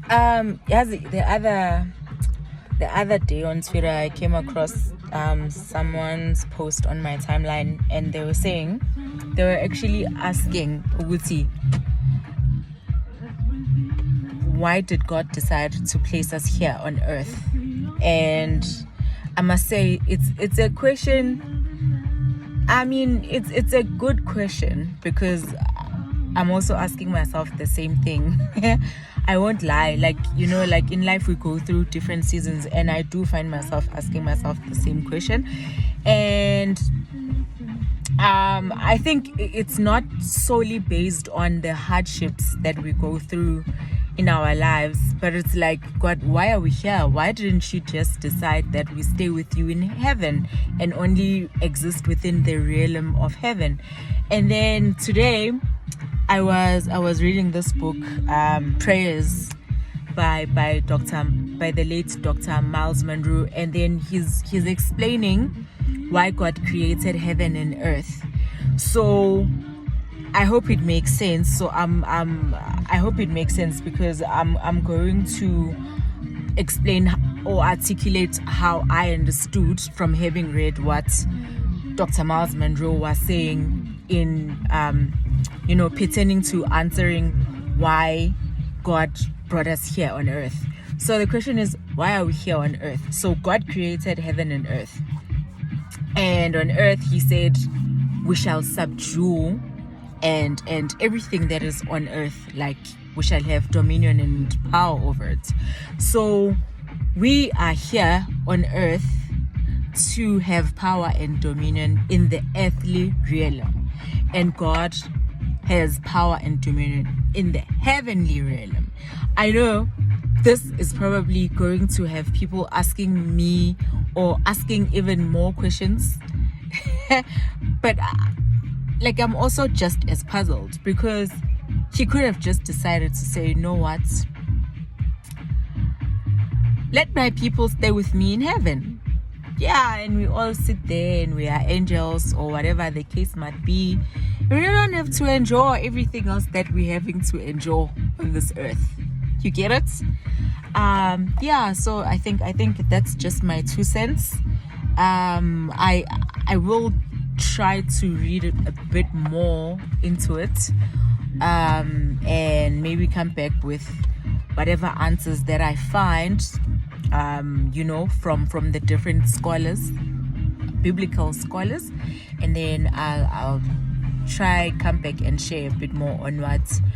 Yes, the other day on Twitter, I came across someone's post on my timeline, and they were actually asking Uguti, why did God decide to place us here on earth? And I must say, it's a question. I mean, it's a good question, because I'm also asking myself the same thing. I won't lie, like in life we go through different seasons, and I do find myself asking myself the same question. And I think it's not solely based on the hardships that we go through in our lives, but it's like, God, why are we here? Why didn't you just decide that we stay with you in heaven and only exist within the realm of heaven? And then today I was reading this book, Prayers by the late Dr. Miles Monroe, and then he's explaining why God created heaven and earth. So I hope it makes sense. So I hope it makes sense, because I'm going to explain or articulate how I understood from having read what Dr. Miles Monroe was saying in pertaining to answering why God brought us here on earth. So the question is, why are we here on earth? So God created heaven and earth, and on earth he said we shall subdue and everything that is on earth, like we shall have dominion and power over it. So we are here on earth to have power and dominion in the earthly realm, and God has power and dominion in the heavenly realm. I know this is probably going to have people asking me, or asking even more questions, but I'm also just as puzzled, because he could have just decided to say, you know what, let my people stay with me in heaven. Yeah, and we all sit there and we are angels, or whatever the case might be. We don't have to enjoy everything else that we're having to enjoy on this earth. You get it? So I think that's just my 2 cents. I will try to read it a bit more into it, and maybe come back with whatever answers that I find, from the different scholars, biblical scholars, and then I'll try come back and share a bit more on what